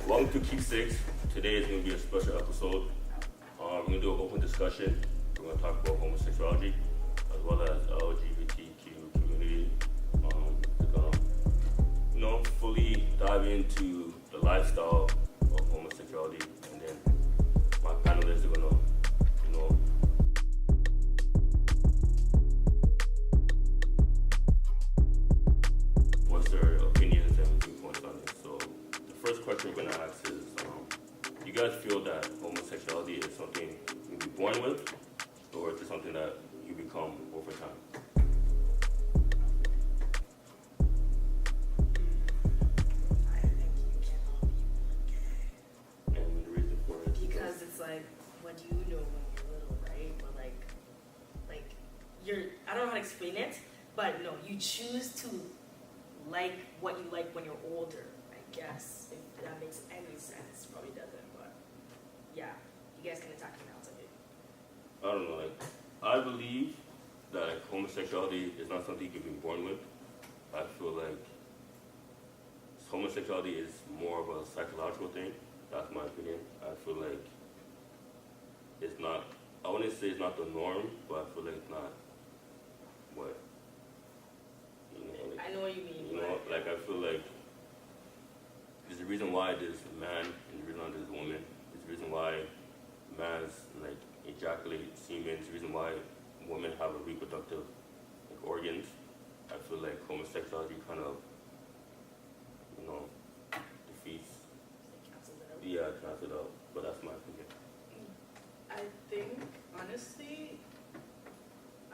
Welcome to Keepsix. Today is going to be a special episode. We're going to do an open discussion. We're going to talk about homosexuality as well as LGBTQ community. We're going to, fully dive into the lifestyle of homosexuality, and then my panelists are going to, what's their opinions and viewpoints on it. So the first question we're going to ask is, do you guys feel that homosexuality is something you'll be born with, or is it something that you become over time? I think you cannot be gay. And the reason for it? Because it's like, what do you know when you're little, right? But like I don't know how to explain it, but no, you choose to like what you like when you're older, I guess. If that makes any sense. Probably doesn't, but yeah, you guys can attack me out of it. I don't know, I believe that homosexuality is not something you can be born with. I feel like homosexuality is more of a psychological thing. That's my opinion. I feel like it's not, I wouldn't say it's not the norm, but I feel like it's not what, I know what you mean. I feel like there's a reason why there's a man and the reason why there's a woman. There's a reason why man's ejaculate semen. There's a reason why women have a reproductive organs. I feel like homosexuality kind of, defeats. Yeah, cancels it out. But that's my opinion. I think, honestly,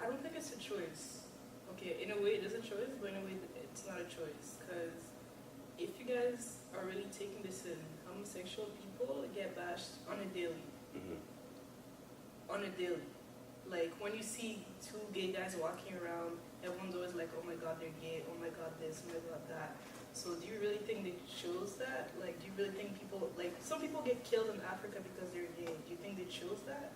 I don't think it's a choice. Okay, in a way it is a choice, but in a way it's not a choice. Because if you guys are really taking this in, homosexual people get bashed on a daily. Mm-hmm. On a daily. Like, when you see two gay guys walking around, everyone's always like, oh my god, they're gay, oh my god this, oh my god that. So do you really think they chose that? Like, do you really think people, some people get killed in Africa because they're gay. Do you think they chose that?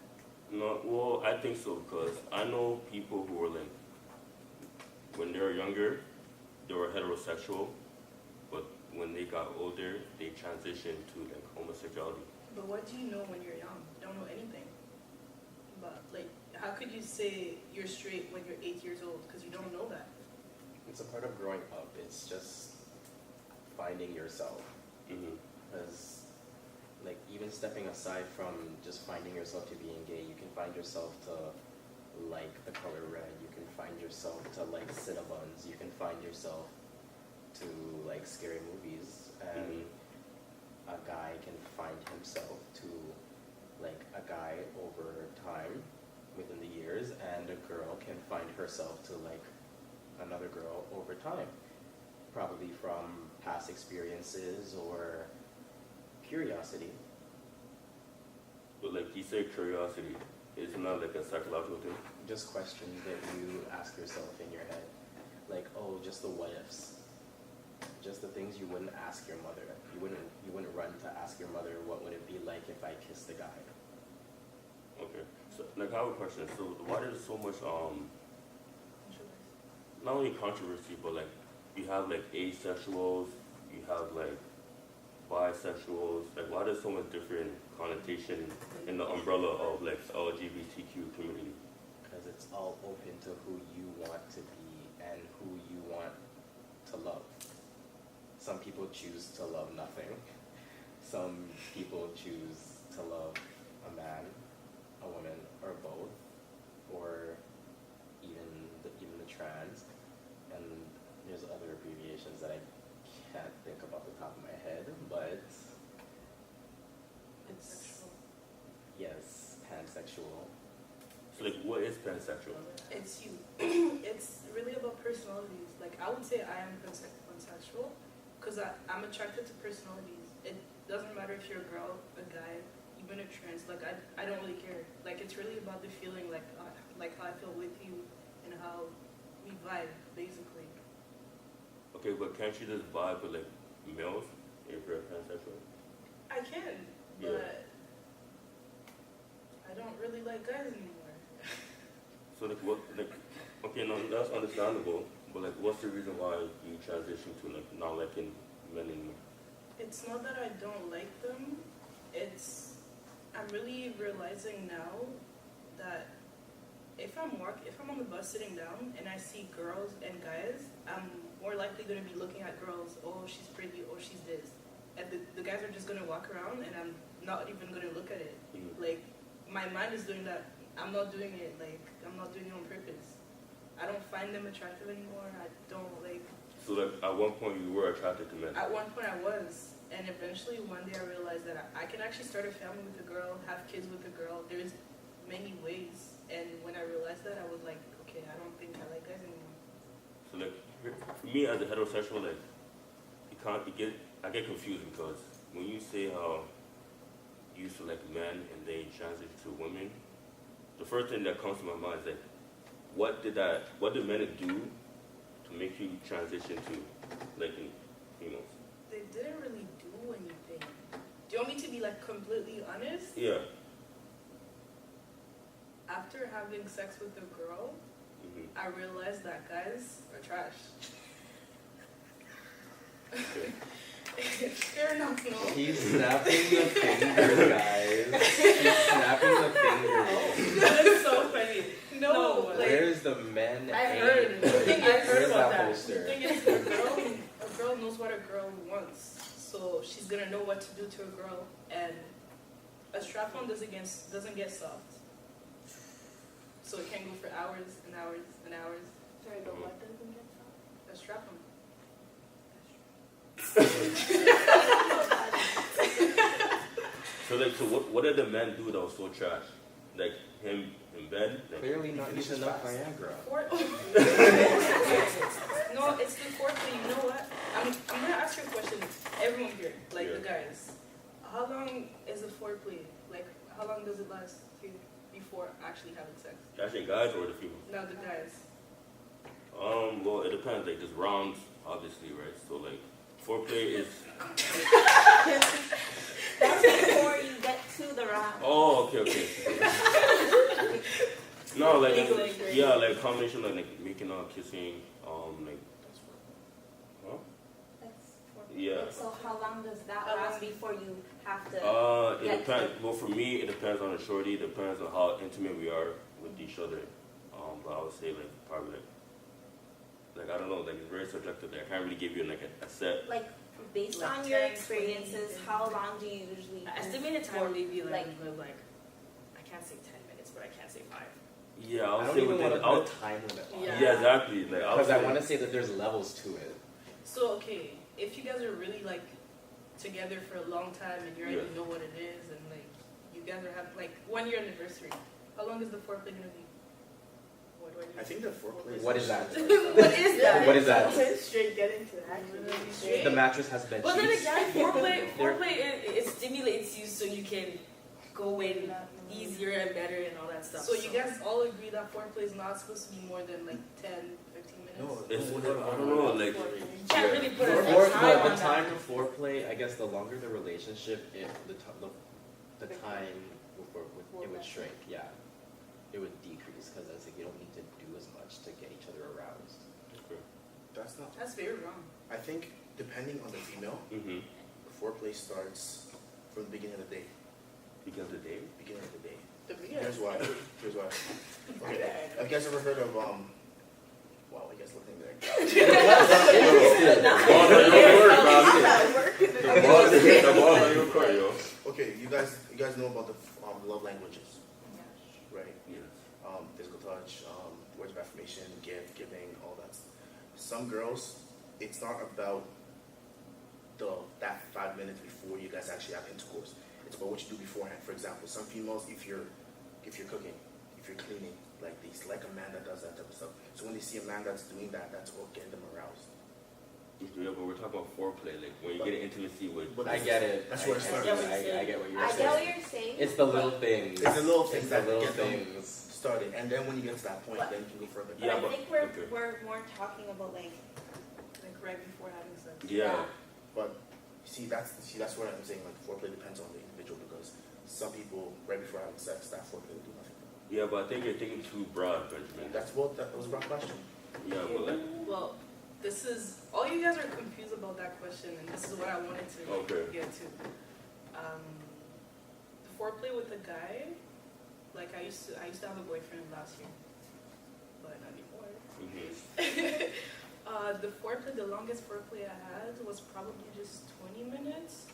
No, well, I think so, because I know people who were when they were younger, they were heterosexual, but when they got older, they transitioned to homosexuality. But what do you know when you're young? You don't know anything. But how could you say you're straight when you're 8 years old? Because you don't know that. It's a part of growing up. It's just finding yourself. Because, even stepping aside from just finding yourself to being gay, you can find yourself to like the color red. You can find yourself to like Cinnabons. You can find yourself to like scary movies. And a guy can find himself to like a guy over time within the years, and a girl can find herself to like another girl over time, probably from past experiences or curiosity. But you say curiosity, it's not a psychological thing? Just questions that you ask yourself in your head, just the what ifs, just the things you wouldn't ask your mother. You wouldn't run to ask your mother, what would it be like if I kissed a guy? Okay, so I have a question. So why there's so much not only controversy, but you have asexuals, you have bisexuals. Why there's so much different connotation in the umbrella of LGBTQ community? Because it's all open to who you want to be and who you want to love. Some people choose to love nothing. Some people choose to love a man, a woman, or both, or even the trans. And there's other abbreviations that I can't think of off the top of my head, but it's yes, pansexual. So what is pansexual? It's you. It's really about personalities. I would say I am pansexual because I'm attracted to personalities. It doesn't matter if you're a girl, a guy, even a trans. I don't really care. It's really about the feeling, how I feel with you and how we vibe, basically. Okay, but can't you just vibe with males if you're a pansexual? I can, but I don't really like guys anymore. So okay, no, that's understandable, but what's the reason why you transition to not liking men anymore? It's not that I don't like them. I'm really realizing now that if I'm on the bus sitting down and I see girls and guys, I'm more likely going to be looking at girls. Oh, she's pretty. Oh, she's this. And the guys are just going to walk around, and I'm not even going to look at it. Like, my mind is doing that. I'm not doing it. Like, I'm not doing it on purpose. I don't find them attractive anymore. I don't like. So like at one point you were attracted to men. At one point I was, and eventually one day I realized that I can actually start a family with a girl, have kids with a girl. There's many ways, and when I realized that, I was like, okay, I don't think I like guys anymore. So like for me as a heterosexual, like I get confused because when you say how you used to like men and they transition to women, the first thing that comes to my mind is like, what did men do to make you transition to liking females? They didn't really do anything. Do you want me to be like completely honest? Yeah. After having sex with a girl, I realized that guys are trash. Okay. Fair enough, no? He's snapping the finger, guys. He's snapping the finger. That is so funny. No, like, Where's the men? I heard. The thing is, Where's that the poster? thing is, a girl knows what a girl wants, so she's gonna know what to do to a girl. And a strap-on doesn't get soft, so it can go for hours and hours and hours. Sorry, but what doesn't get soft? A strap-on. So what did the men do that was so trash? Like him in bed? Like, Clearly not using enough Viagra. No, it's the foreplay. You know what? I'm gonna ask you a question. Everyone here, like the guys, how long is a foreplay? Like, how long does it last before actually having sex? actually guys or the females? No, the guys. Well it depends, like there's rounds obviously, right? So like foreplay is That's before you get to the round. oh okay. No, like yeah, like combination like making out, kissing, like huh? That's Yeah. So how long does that How last long? before you have to? It depends. Well, for me, it depends on the shorty. It depends on how intimate we are with each other. But I would say like probably like I don't know. Like it's very subjective. Like, I can't really give you like a set. Like based Like on your 10, experiences, 20, how long do you usually? Estimated time for, maybe like like I can't say 10 minutes, but I can't say 5. Yeah, I I'll don't say even within. want to put a time limit on Yeah. it. Yeah, exactly. Like Because I want to say that there's levels to it. So okay, if you guys are really like together for a long time and you already know what it is, and like you guys are having like 1 year anniversary, how long is the foreplay gonna be? What do I need? I think the foreplay. What is that? What is that? What is that? Straight get into that. Straight. The mattress has bed But then sheets. again, foreplay it stimulates you so you can go in easier and better and all that stuff. So you guys all agree that foreplay is not supposed to be more than like 10, 15 minutes? No, It's, I don't know. Like You can't really put a Before time on the that. time of foreplay, I guess the longer the relationship, the time it would shrink. Yeah, it would decrease because it's like you don't need to do as much to get each other aroused. That's not. That's very wrong. I think depending on the female, mm-hmm. the foreplay starts from the beginning of the day. Begin the day. Beginning of the day. The beginning. Here's why. Here's why. Okay. Have you guys ever heard of Wow, you guys looking there. The ball on your court, yo. Okay, you guys know about the love languages, right? Yes. Physical touch, words of affirmation, gift, giving, all that. Some girls, it's not about that 5 minutes before you guys actually have intercourse. It's about what you do beforehand. For example, some females, if you're cooking, if you're cleaning, like they like a man that does that type of stuff. So when they see a man that's doing that, that's what getting them aroused. Yeah, but we're talking about foreplay, like when you get an intimacy with. But I get it. That's where it starts. I get what you're I saying. get what you're saying. It's the little things. It's the little It's things the that little get them things. started, and then when you get to that point, then you can go further. But Yeah, I but- think we're okay. more talking about like Like right before having sex. Yeah. But see, that's what I'm saying. Like foreplay depends on the individual because some people right before having sex, that foreplay will do nothing. Yeah, but I think you're thinking too broad, Benjamin. That was a rough question. Yeah, but like. Well, this is all you guys are confused about that question, and this is what I wanted to Okay. get to. The foreplay with a guy, like I used to have a boyfriend last year, but not anymore. Mm-hmm. The foreplay, the longest foreplay I had was probably just 20 minutes,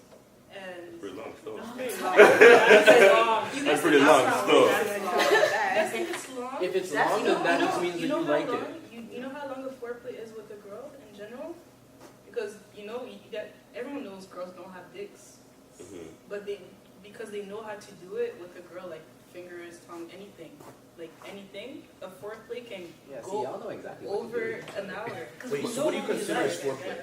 and Pretty long still. That's That's pretty long still. That's if it's long. If it's long, then that just means that you like it. You know how long a foreplay is with a girl in general? Because you get everyone knows girls don't have dicks, Mm-hmm. but because they know how to do it with a girl, like fingers, tongue, anything, a foreplay can Yeah, see, go y'all know exactly what over to do. an hour. Wait, so what do you consider as foreplay?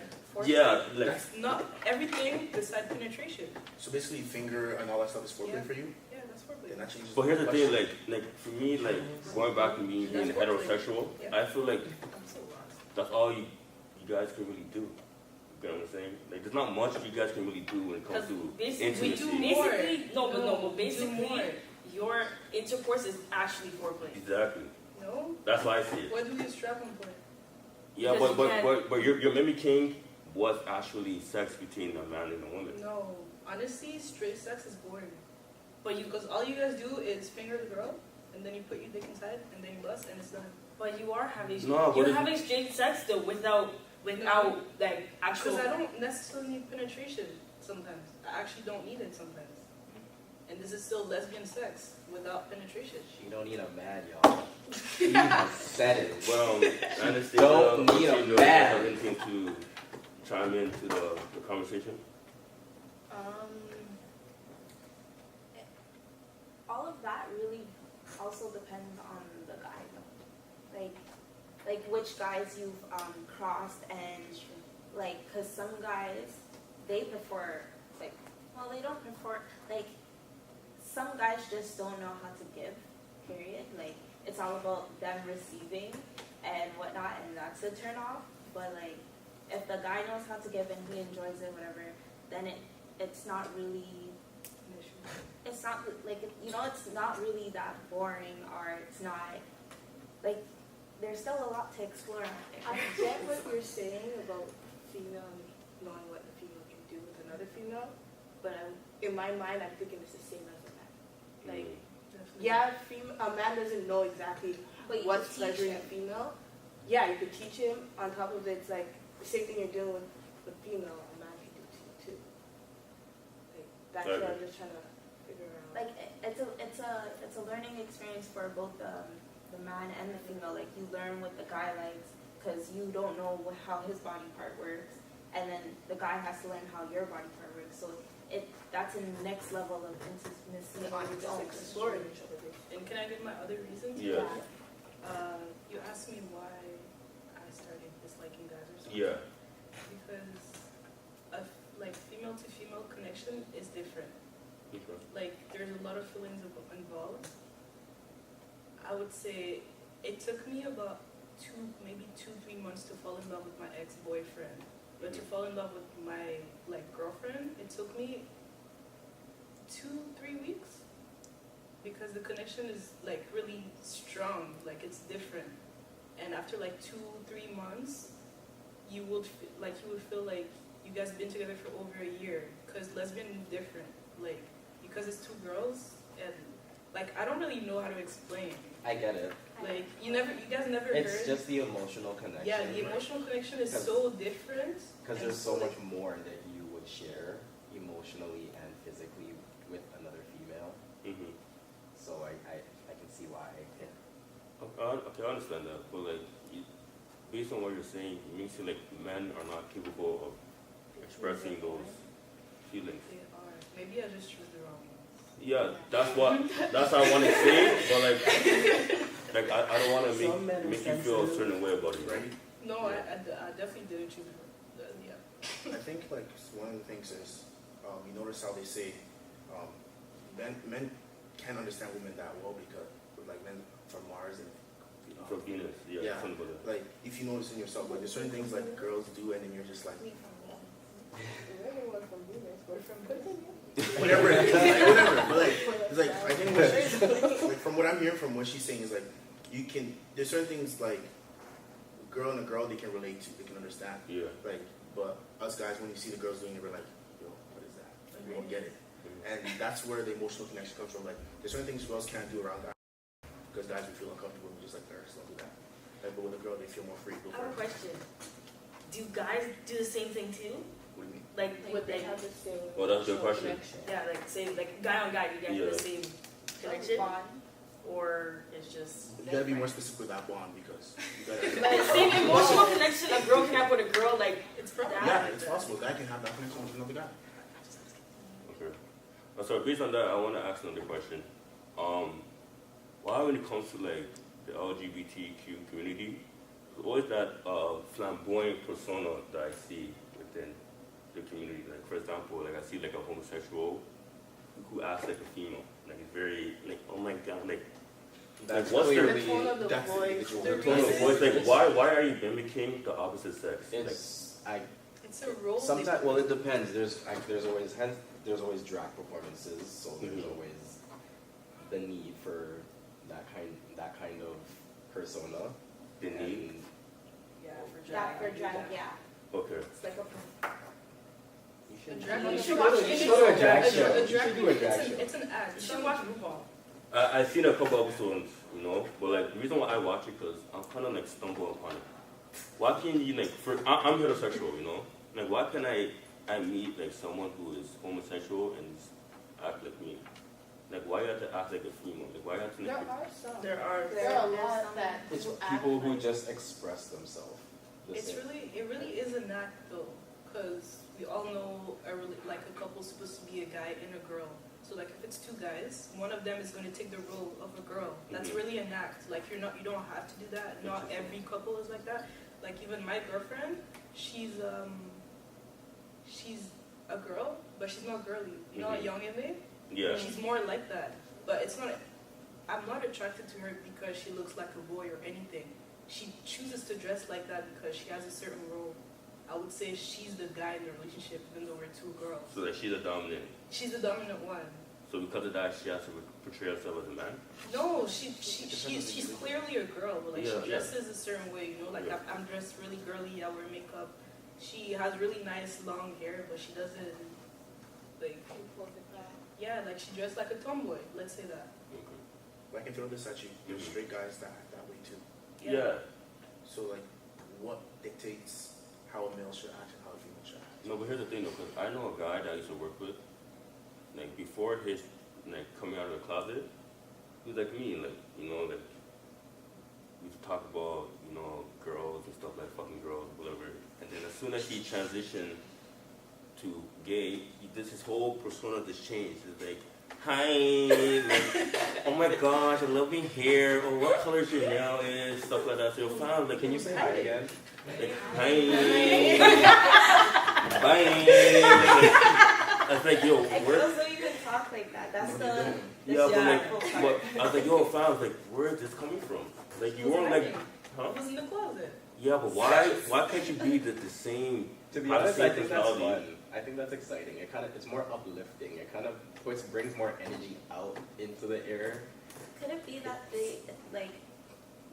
Yeah, like That's not everything besides penetration. So basically, finger and all that stuff is foreplay Yeah. for you. Yeah, that's foreplay. Then that changes. but here's the question. thing, like for me, like going back to me being That's what heterosexual, yeah. I feel like I'm so lost. that's all you guys can really do. You know what I'm saying? Like there's not much you guys can really do when it comes to Basically, intimacy. more. but We do more. basically, your intercourse is actually foreplay. Exactly. No? That's why I see it. What do you strap on play? Yeah, Because but you but, can't- but you're mimicking what's actually sex between a man and a woman. No. Honestly, straight sex is boring. But you Because all you guys do is finger the girl, and then you put your dick inside, and then you bust, and it's done. But you are having No, but you're if- having straight sex though without like actual. Because I don't necessarily need penetration sometimes. I actually don't need it sometimes. And this is still lesbian sex without penetration. You don't need a man, y'all. You have said it. Well, Anastasia, Don't need a do you man. have anything to chime into the conversation? All of that really also depends on the guy, though. Like which guys you've crossed, and like, cause some guys they prefer they don't prefer some guys just don't know how to give. Period. Like it's all about them receiving and whatnot, and that's a turn off. But like if the guy knows how to give and he enjoys it, whatever, then it's not really. It's not it's not really that boring, or it's not like there's still a lot to explore out there. I get what you're saying about female knowing what a female can do with another female, but in my mind, I'm thinking it's the same as a man. Like, yeah, a man doesn't know exactly But you what's can teach pleasuring him. a female. Yeah, you could teach him. On top of it, it's like the same thing you're doing with female, a man can do to you too. Like, that's what I'm just trying to figure out. Like it's a learning experience for both the man and the female. Like you learn what the guy likes because you don't know how his body part works, and then the guy has to learn how your body part works. So that's a next level of intimacy on its own. Exploring each other. And can I give my other reasons? Yeah. You asked me why I started disliking guys or something. Yeah. Because female to female connection is different. Okay. Like there's a lot of feelings involved. I would say it took me about 2-3 months to fall in love with my ex-boyfriend. But to fall in love with my girlfriend, it took me 2-3 weeks. Because the connection is really strong, it's different. And after 2-3 months, you would feel like you guys have been together for over a year. Because lesbian is different. Because it's two girls, and I don't really know how to explain. I get it. You guys never It's heard. just the emotional connection. Yeah, the emotional connection is so different. Because and there's so much like- more that you would share emotionally and physically with another female. Mm-hmm. So I can see why. Okay, I understand that, but based on what you're saying, it makes it men are not capable of expressing those feelings. They are. Maybe I just chose the wrong one. Yeah, that's what I want to say, but I don't want to Some men are make you feel a certain way about it. Right? No, I definitely didn't choose the yeah. I think one of the things is you notice how they say men can't understand women that well because men from Mars and From Venus, yeah, something like that. if you notice in yourself there's certain things girls do and then you're just Everyone from Venus, we're from Continue. whatever it is, whatever. But it's I think what she's, from what I'm hearing from what she's saying is you can. There's certain things girl and a girl, they can relate to, they can understand. Yeah. Like, but us guys, when you see the girls doing it, we're like, yo, what is that? Like, we don't get it. And that's where the emotional connection comes from. Like, there's certain things girls can't do around guys because guys would feel uncomfortable and just like, girls don't do that. Like, but with a girl, they feel more free. I have a question. Do guys do the same thing too? What do you mean? Like, Would they have the same Well, that's your emotional question. connection? yeah, like say like guy on guy, you guys have the same connection, Bond? or it's just. You gotta be more specific with that bond because you gotta. But the same emotional connection a girl can have with a girl, like it's for that. Yeah, it's possible. A guy can have that connection with another guy. Okay. So based on that, I want to ask another question. Why when it comes to like the LGBTQ community, there's always that flamboyant persona that I see within the community. Like for example, like I see like a homosexual who acts like a female. Like it's very like, oh my god, like That's what's their The tone of the That's the voice, individual. the the tone of reason. voice? Like why are you mimicking the opposite sex? It's It's a role. sometimes. Well, it depends. There's always drag performances, so there's always the need for that kind of persona. The need. And Yeah, for That drag. for drag, yeah. Okay. It's like a. you A should, drag- you you should should go watch to- you it. should go to a drag A show. You drag should do a drag it's show. it's an ad. You should watch RuPaul. I've seen a couple episodes, you know, but like the reason why I watch it because I'm kind of like stumble upon it. Why can't you like? I'm heterosexual, you know. Like why can't I meet like someone who is homosexual and act like me? Like why you have to act like a female? Like why you have to? There Like, are some. There are. There are a There's lot some- that It's who act people who like- just express themselves. the It's same. it really is an act though, because we all know like a couple's supposed to be a guy and a girl. So like if it's two guys, one of them is going to take the role of a girl. That's Mhm. really an act. Like you don't have to do that. Not every couple is like that. Like even my girlfriend, she's a girl, but she's not girly. You know, Mhm. Young Eme? yeah. She's more like that. But it's not. I'm not attracted to her because she looks like a boy or anything. She chooses to dress like that because she has a certain role. I would say she's the guy in the relationship, even though we're two girls. So like she's a dominant. She's the dominant one. So because of that, she has to portray herself as a man. No, she's clearly a girl, but like Yeah, she dresses a certain way. You know, like Yeah. I'm dressed really girly. I wear makeup. She has really nice long hair, but she doesn't like. She pulls it back. Yeah, like she dressed like a tomboy. Let's say that. Okay. I can throw this at you. There's straight guys that act that way too. Yeah. So like, what dictates how a male should act and how a female should act? No, but here's the thing though, because I know a guy that I used to work with. Like before his like coming out of the closet, he was like me. Like you know, like we used to talk about girls and stuff like fucking girls, whatever. And then as soon as he transitioned to gay, his whole persona just changed. It's like, hi, like, oh my gosh, I love your hair, or what color your nail is, stuff like that. So you'll find like, Can you say hi again? like, hi, bye. I was like, yo, Like, where? girls don't even talk like that. That's the Yeah, but like, disrespectful but part. I was like, yo, fam, I was like, where is this coming from? Like, you weren't like, huh? It was in the closet. Yeah, but why can't you be the same? To be have the honest, same I think that's personality? fun. I think that's exciting. It's more uplifting. It kind of brings more energy out into the air. Could it be that they, like,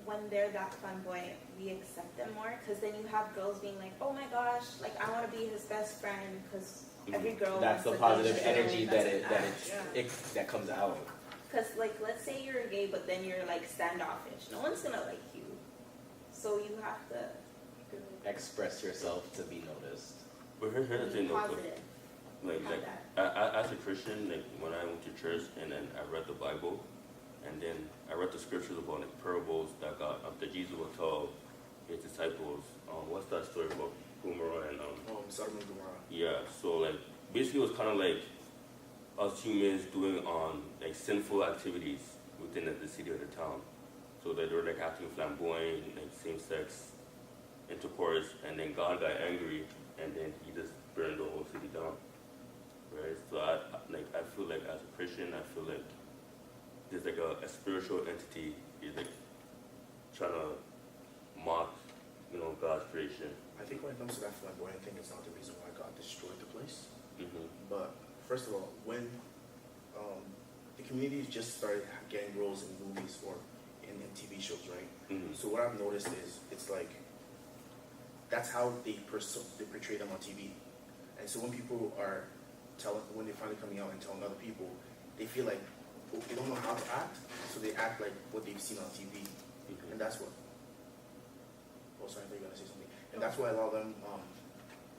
when they're that flamboyant, we accept them more? Because then you have girls being like, oh my gosh, like, I want to be his best friend, because every girl That's the wants to positive be his energy friend. that comes out. Because, like, let's say you're gay, but then you're, like, standoffish. No one's going to like you. So you have to Express yourself to be noticed. But here's the be thing, though, 'cause, positive. like, Have as a Christian, like when I went to church and then I read the Bible, and then I read the scriptures about like parables that Jesus would tell his disciples. What's that story about Gomer and Sodom and Gomorrah. Yeah, so like basically it was kind of like us humans doing like sinful activities within the city or the town. So that they were like acting flamboyant, like same-sex intercourse, and then God got angry, and then he just burned the whole city down. Right? So I feel like as a Christian, I feel like there's like a spiritual entity is like trying to mock, God's creation. I think when it comes to that flamboyant thing, it's not the reason why God destroyed the place. Mm-hmm. But first of all, when the community just started getting roles in movies or in TV shows, right? Mm-hmm. So what I've noticed is it's like that's how they portray them on TV. And so when people are when they're finally coming out and telling other people, they feel like they don't know how to act, so they act like what they've seen on TV. Mm-hmm. And that's what. Oh, sorry, I thought you were gonna say something. And that's why a lot of them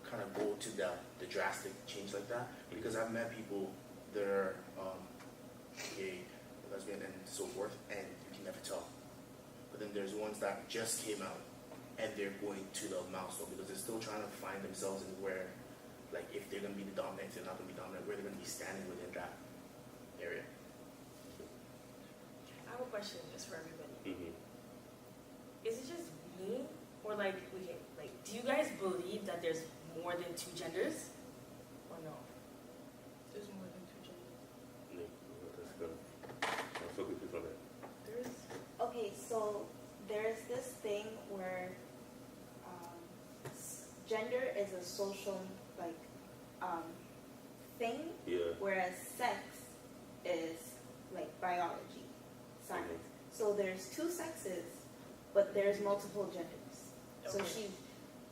kind of go to the drastic change like that, because I've met people that are gay, lesbian, and so forth, and you can never tell. But then there's ones that just came out, and they're going to the milestone because they're still trying to find themselves in where, like, if they're gonna be the dominant, they're not gonna be dominant, where they're gonna be standing within that area. I have a question just for everybody. Mm-hmm. Is it just me, or like, okay, like, do you guys believe that there's more than two genders, or no? There's more than two genders. That's good. I'm so confused on that. There is. Okay, so there's this thing where gender is a social thing, Yeah. whereas sex is like biology, science. Mhm. So there's two sexes, but there's multiple genders. Okay.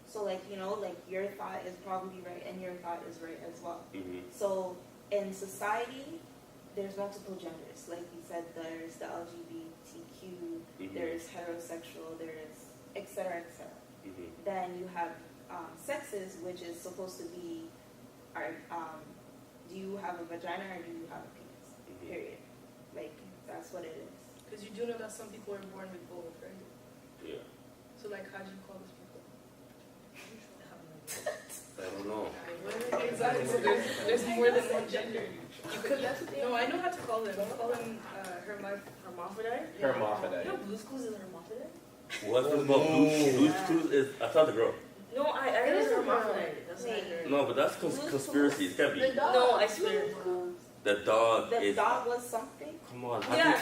So like, you know, like your thought is probably right and your thought is right as well. Mm-hmm. So in society, there's multiple genders. Like you said, there's the LGBTQ, Mm-hmm. there's heterosexual, there's et cetera, et cetera. Mm-hmm. Then you have sexes, which is supposed to be, do you have a vagina or do you have a penis? Mm-hmm. Period. Like, that's what it is. Because you do know that some people are born with both, right? Yeah. So like, how do you call those people? I don't know. Exactly. So there's more than one gender. You could. No, I know how to call them. Call them Hermaphrodite? Hermaphrodite. You know Blue's Clues is a hermaphrodite? What's about Blue's Clues is, I thought the girl. No, I heard it's a hermaphrodite. That's what I heard. No, but that's conspiracy. It can't be. No, I swear. The dog The is. dog was something? Come on. How Yeah.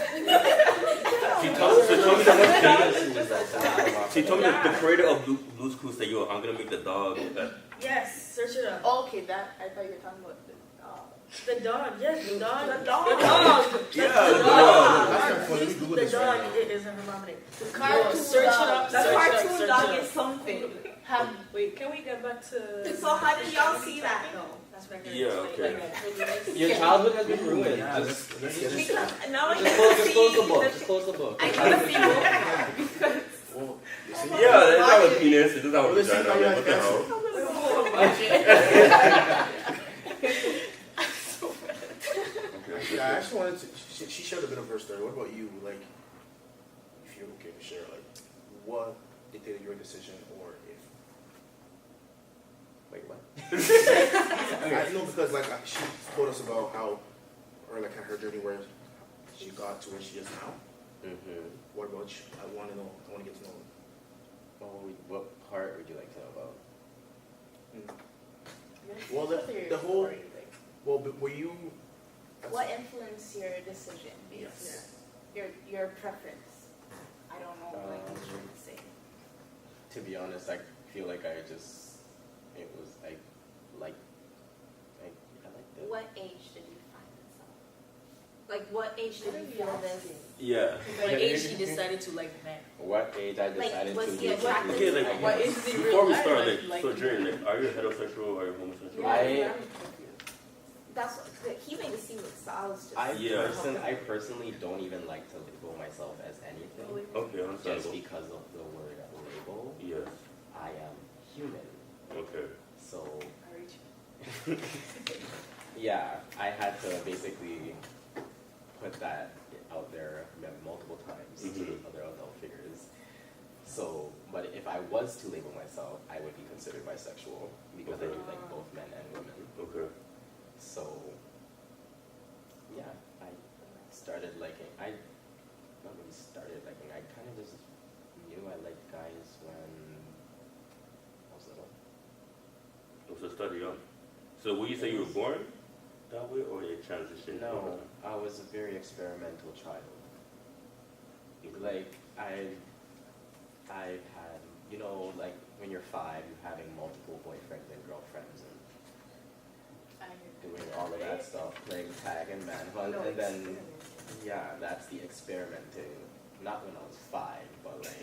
She told me She she told me the creator of Blue's Clues said, yo, I'm gonna make the dog. Yes, search it up. Okay, that I thought you were talking about the The dog, yes, the dog. The dog. The dog. Yeah, The the dog. dog. That's not funny. We Google The this right dog now. is a hermaphrodite. the Yo, cartoon search it dog. up. The Search it up, cartoon search dog it up. is something. Wait, can we get back to? So how did y'all see that though? That's what I heard. Yeah, okay. Your childhood has been ruined. Yeah, let's get this. Because now I Just can close see the book. the- Just close the book. I can see both. Well, you see? Yeah, it's not a penis. It doesn't have a Well, let's see vagina. how you What the hell? Okay. Yeah, I actually wanted to. She shared a bit of her story. What about you? Like, if you're okay to share, like, what dictated your decision, or if. Wait, what? I know because like she told us about how, or like her journey where she got to where she is now. Mm-hmm. What about you? I want to know. I want to get to know. What part would you like to know about? Well, the whole. Well, but were you? What influenced your decision? Yes. Your preference. I don't know what you should say. To be honest, I feel like I liked it. What age did you find this out? Like, what age did you feel this? Yeah. What age she decided to like men? What age I decided was to he do attracted Okay, to like, men? What age is he before we real start, life, like, so Jerry, like, are you heterosexual or are you homosexual? I- That's what he made it seem like, so I was just. I personally don't even like to label myself as anything, Okay, just understandable. because of the word label. Yes. I am human, Okay. so I reach you. yeah, I had to basically put that out there multiple times to Mhm. other adult figures. So, but if I was to label myself, I would be considered bisexual because I do like both men and women. Okay. So, yeah, I started liking, I kind of just knew I liked guys when I was little. Oh, so started young. So would you say you were born that way or you transitioned? No, I was a very experimental child. Like, I've had, you know, like when you're 5, you're having multiple boyfriends and girlfriends and doing all of that stuff, playing tag and manhunt, and then, yeah, that's the experimenting. Not when I was 5, but like,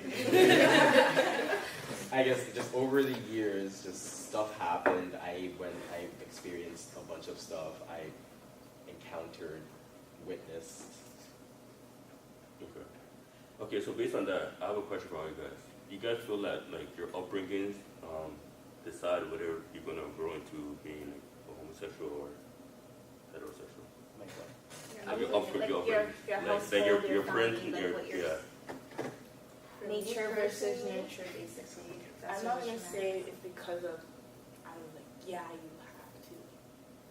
I guess just over the years, just stuff happened. When I experienced a bunch of stuff, I encountered, witnessed. Okay. Okay, so based on that, I have a question for all you guys. Do you guys feel that like your upbringings decide whether you're gonna grow into being like, a homosexual or heterosexual? Like what? Like your Like your household, your friends, family, like your what your yeah. nature versus nurture, basically. I'm not gonna say it's because of I was like, yeah, you have to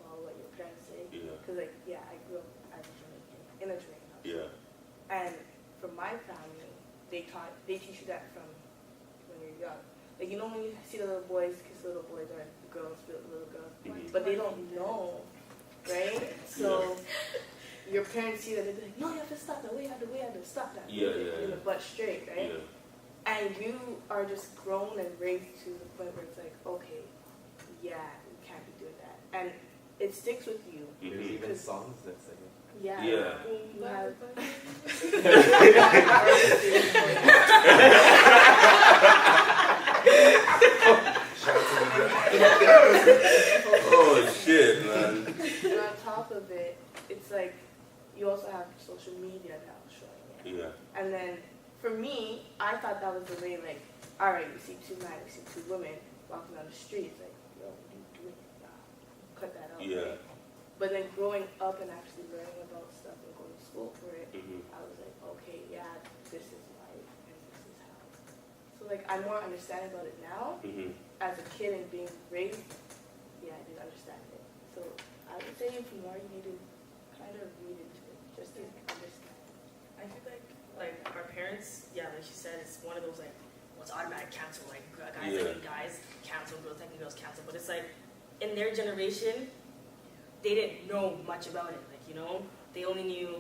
follow what your parents say. Yeah. Because like, yeah, I grew up as a Jamaican in a Jamaican house. Yeah. And from my family, they teach you that from when you're young. Like you know when you see the little boys kiss little boys or the girls with little girls, but they don't know, right? So your parents see that they're like, no, you have to stop that. We have to stop that. Yeah, in the butt straight, right? Yeah. And you are just grown and raised to the point where it's like, okay, yeah, we can't be doing that, and it sticks with you. There's even songs that say it. Yeah. Yeah. You have. Oh shit, man. And on top of it, it's like you also have social media now showing it. Yeah. And then for me, I thought that was the way, like, all right, you see two men, you see two women walking down the street. It's like, yo, what are you doing? Nah, cut that out. Yeah. Right? But then growing up and actually learning about stuff and going to school for it, I was like, okay, yeah, this is life and this is how. So like, I'm more understanding about it now. As a kid and being raised, yeah, I didn't understand it. So I would say if you are, you need to kind of read into it just to understand. I feel like our parents, yeah, like she said, it's one of those like, what's automatic cancel, like guys like guys cancel, girls like girls cancel, but it's like in their generation, they didn't know much about it. Like, you know, they only knew,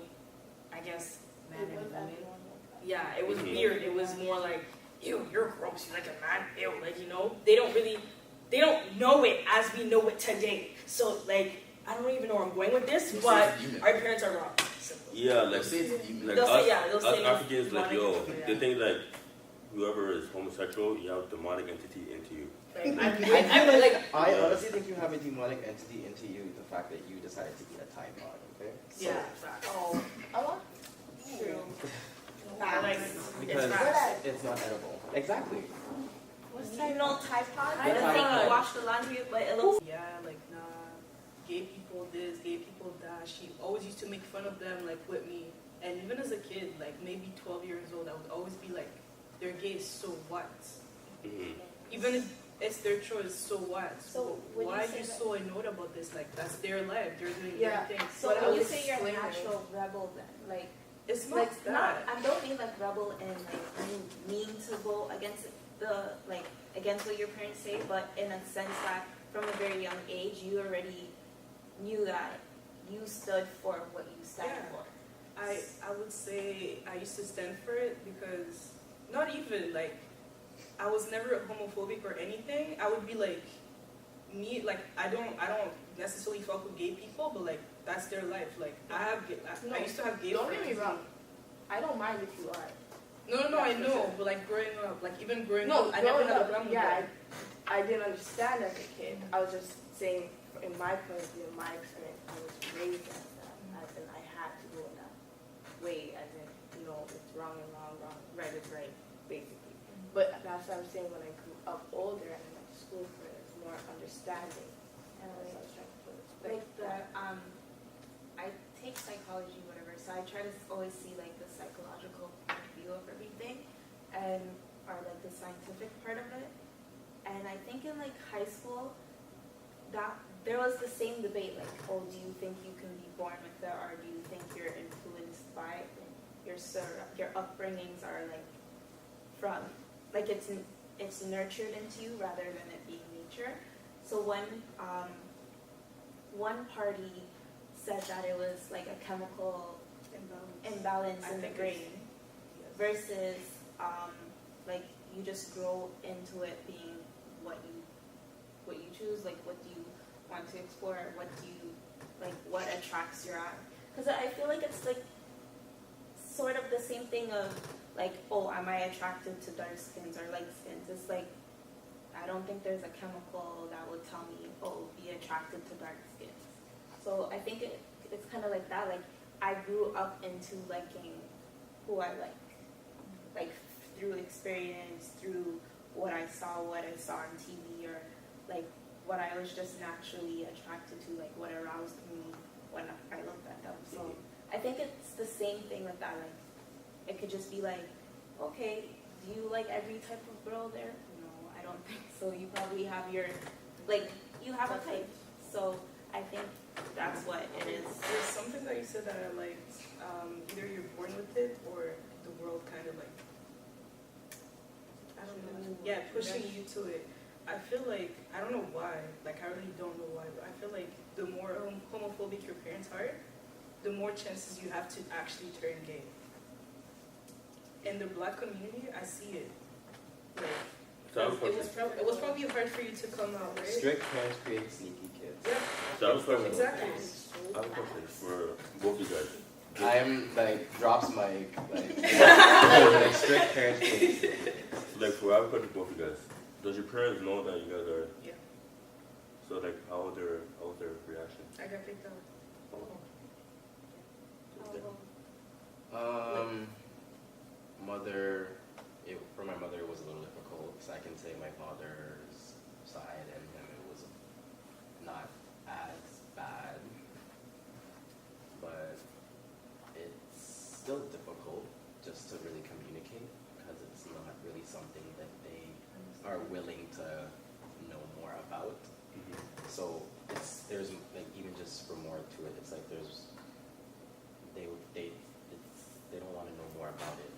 I guess, man and woman. Yeah, it was weird. It was more like, ew, you're gross, you're like a man, ew, like, you know, they don't know it as we know it today. So, like, I don't even know where I'm going with this, but our parents are wrong. Simple. Yeah, like, They'll say, yeah, they'll say Africans, like, yo, yeah. they think like whoever is homosexual, you have a demonic entity into you. I honestly think you have a demonic entity into you, the fact that you decided to be a Thai mod, okay? So, Yeah, facts. Oh, a lot. True. Like, because it's facts. it's not edible. Exactly. What's Thai? No Thai pod? I The know. thing you wash the laundry with, but it looks. Yeah, like nah, gay people this, gay people that. She always used to make fun of them, like with me. And even as a kid, like maybe 12 years old, I would always be like, they're gay, so what? Even if it's their choice, so what? So would why you are say you that- so annoyed about this? Like that's their life. They're doing Yeah. their thing. So But I would you would say you're a explain it. natural rebel then? Like, It's not like that. I don't mean like rebel and like you mean to go against against what your parents say, but in a sense that from a very young age you already knew that you stood for what you stand Yeah. for. I would say I used to stand for it because not even like I was never homophobic or anything. I would be like me, like I don't necessarily fuck with gay people, but like that's their life. Like I used to have gay Don't friends. get me wrong. I don't mind if you are. No, I That's for know, sure. but like growing up, like even growing No, up, I never growing had a up, problem with yeah, that. I didn't understand as a kid. I was just saying, in my point of view, in my experience, I was raised as that, as in I had to go in that way, as in, you know, it's wrong and wrong, right is right, basically. But that's what I'm saying, when I grew up older and I went to school for it, it's more understanding. And that's what I was trying to put it. Like I take psychology, whatever, so I try to always see like the psychological point of view of everything, and or like the scientific part of it. And I think in like high school, that there was the same debate, like, oh, do you think you can be born with it, or do you think you're influenced by it? Your upbringings are like from like it's nurtured into you rather than it being nature. So one party said that it was like a chemical imbalance in the brain versus like you just grow into it being what you choose, like what do you want to explore, what do you like, what attracts your eye. Because I feel like it's like sort of the same thing of like, oh, am I attracted to dark skins or light skins? It's like I don't think there's a chemical that would tell me, oh, be attracted to dark skin. So I think it's kind of like that. Like, I grew up into liking who I like through experience, through what I saw on TV, or like what I was just naturally attracted to, like what aroused me when I looked at them. So I think it's the same thing with that. Like, it could just be like, okay, do you like every type of girl there? No, I don't think so. You probably have your, like, you have a type. So I think that's what it is. There's something that you said that I liked. Either you're born with it or the world kind of like, I don't know. Yeah, pushing you to it. I feel like, I don't know why, like I really don't know why, but I feel like the more homophobic your parents are, the more chances you have to actually turn gay. In the black community, I see it. Like, So it was probably hard for you to come out, right? Strict parents create sneaky kids. Yeah, I have a question. exactly. I have a question for both you guys. I'm like drops mic like strict parents create sneaky kids. Like, for I have a question for both you guys. Does your parents know that you guys are? Yeah. So like, how was their reaction? I got picked up. For my mother, it was a little difficult because I can say my father's side and him, it was not as bad, but it's still difficult just to really communicate because it's not really something that they are willing to know more about. So there's like, even just for more to it, it's like they don't want to know more about it,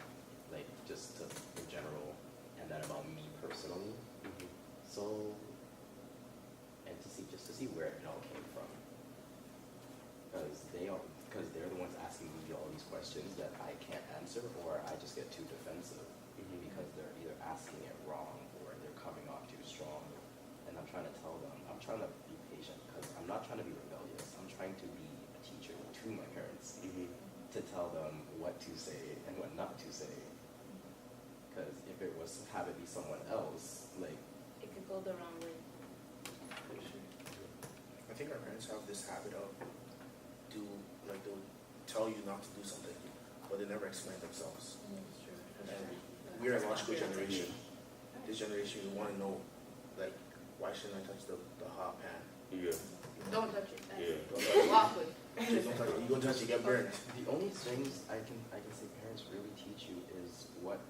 like just in general, and then about me personally. So, and just to see where it all came from, because they're the ones asking me all these questions that I can't answer, or I just get too defensive because they're either asking it wrong or they're coming off too strong. And I'm trying to tell them, I'm trying to be patient because I'm not trying to be rebellious. I'm trying to be a teacher to my parents to tell them what to say and what not to say. Because if it was to have it be someone else, like, It could go the wrong way. I think our parents have this habit of they'll tell you not to do something, but they never explain themselves. And we're a logical generation. This generation, we want to know, like, why shouldn't I touch the hot pan? Yeah. Don't touch it. Yeah. Walk with. Please don't touch it. You go touch it, you get burned. the only things I can say parents really teach you is what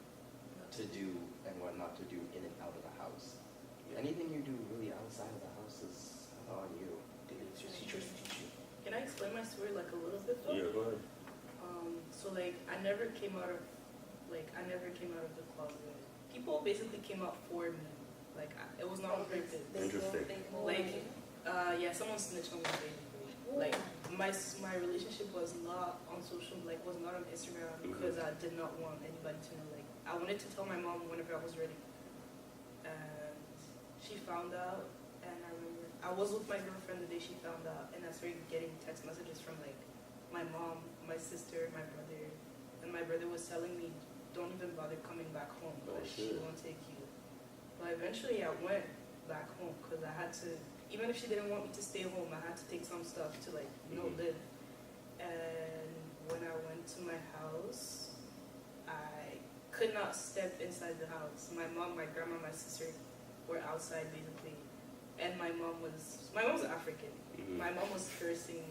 to do and what not to do in and out of the house. Anything you do really outside of the house is on you. It's your teachers to teach you. Can I explain my story like a little bit though? Yeah, go ahead. So like I never came out of the closet. People basically came out for me. Like it was not on purpose. Interesting. Like yeah, someone snitched on me basically. Like my relationship was not on social, like was not on Instagram because I did not want anybody to know. Like I wanted to tell my mom whenever I was ready, and she found out. And I remember I was with my girlfriend the day she found out, and I started getting text messages from like my mom, my sister, my brother, and my brother was telling me, "Don't even bother coming back home, because she won't take you." But eventually, I went back home because I had to. Even if she didn't want me to stay home, I had to take some stuff to like live. And when I went to my house, I could not step inside the house. My mom, my grandma, my sister were outside basically. And my mom's African. My mom was cursing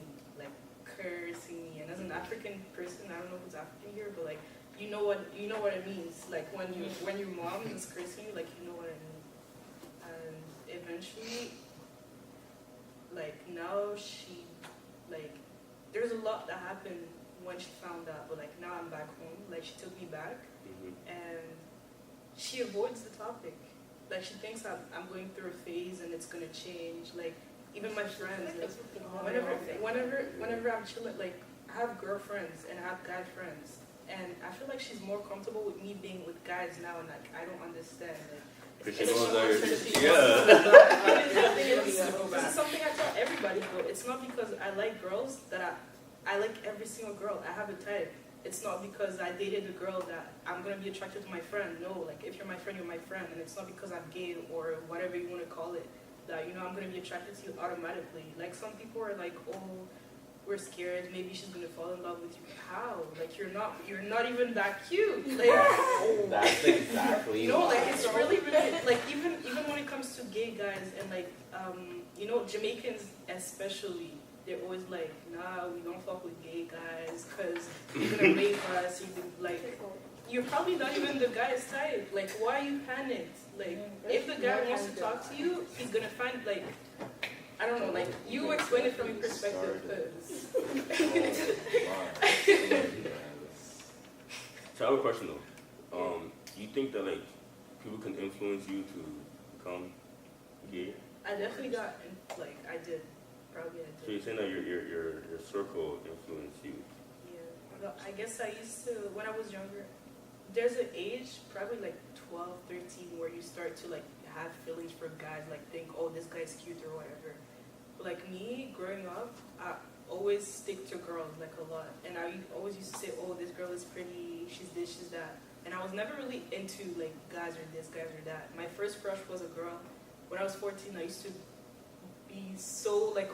me. And as an African person, I don't know who's African here, but like you know what it means. Like when your mom is cursing you, like you know what it means. And eventually, like now she, like there's a lot that happened when she found out, but like now I'm back home. Like she took me back, and she avoids the topic. Like she thinks I'm going through a phase and it's gonna change. Like even my friends, like, whenever I'm chilling, like I have girlfriends and I have guy friends, and I feel like she's more comfortable with me being with guys now, and like I don't understand. Like, Because she knows that this is something I tell everybody, bro. It's not because I like girls that I like every single girl. I have a type. it's not because I dated a girl that I'm gonna be attracted to my friend. No, like if you're my friend, you're my friend, and it's not because I'm gay or whatever you want to call it that I'm gonna be attracted to you automatically. Like some people are like, oh, we're scared, maybe she's gonna fall in love with you. How? Like you're not even that cute. Like That's exactly. like it's really like even when it comes to gay guys and like Jamaicans especially. They're always like, nah, we don't fuck with gay guys because you're gonna rape us. You're probably not even the guy's type. Like, why are you panicked? Like, if the guy wants to talk to you, he's gonna find I don't know, like you explain it from your perspective. So I have a question though. Do you think that like people can influence you to become gay? I definitely got I did. Probably I So did. you're saying that your circle influenced you? Yeah. I guess I used to, when I was younger, there's an age, probably like 12, 13, where you start to like have feelings for guys, like think, oh, this guy's cute or whatever. But like me, growing up, I always stick to girls like a lot. And I always used to say, oh, this girl is pretty, she's this, she's that. And I was never really into like guys or this, guys or that. My first crush was a girl. When I was 14, I used to be so like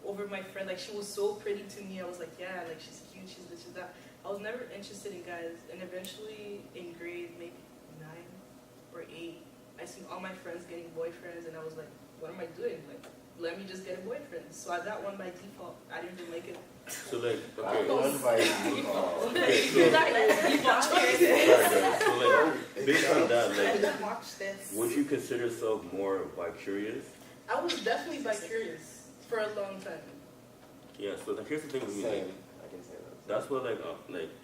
over my friend, like she was so pretty to me. I was like, yeah, like she's cute, she's this, she's that. I was never interested in guys, and eventually in grade maybe 9 or 8, I seen all my friends getting boyfriends, and I was like, what am I doing? Like, let me just get a boyfriend. So I got one by default. I didn't even like it. So like, okay. One by default. Okay, so, so like, based on that, like, Watch this. would you consider yourself more bi-curious? I was definitely bi-curious for a long time. Yeah, so like, here's the thing with me, Same. like, I can say that. that's what like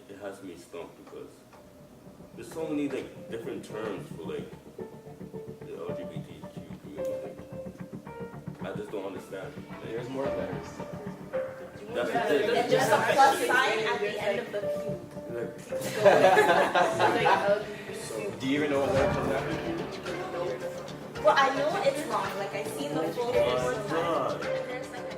it has me stumped because there's so many like different terms for like the LGBTQ community. Like, I just don't understand. Like, There's more letters. that's the thing. And just a plus sign at the end of the cube. Like, Do you even know what letters that? Well, I know it's wrong. Like I seen the full thing one time. God. And there's like an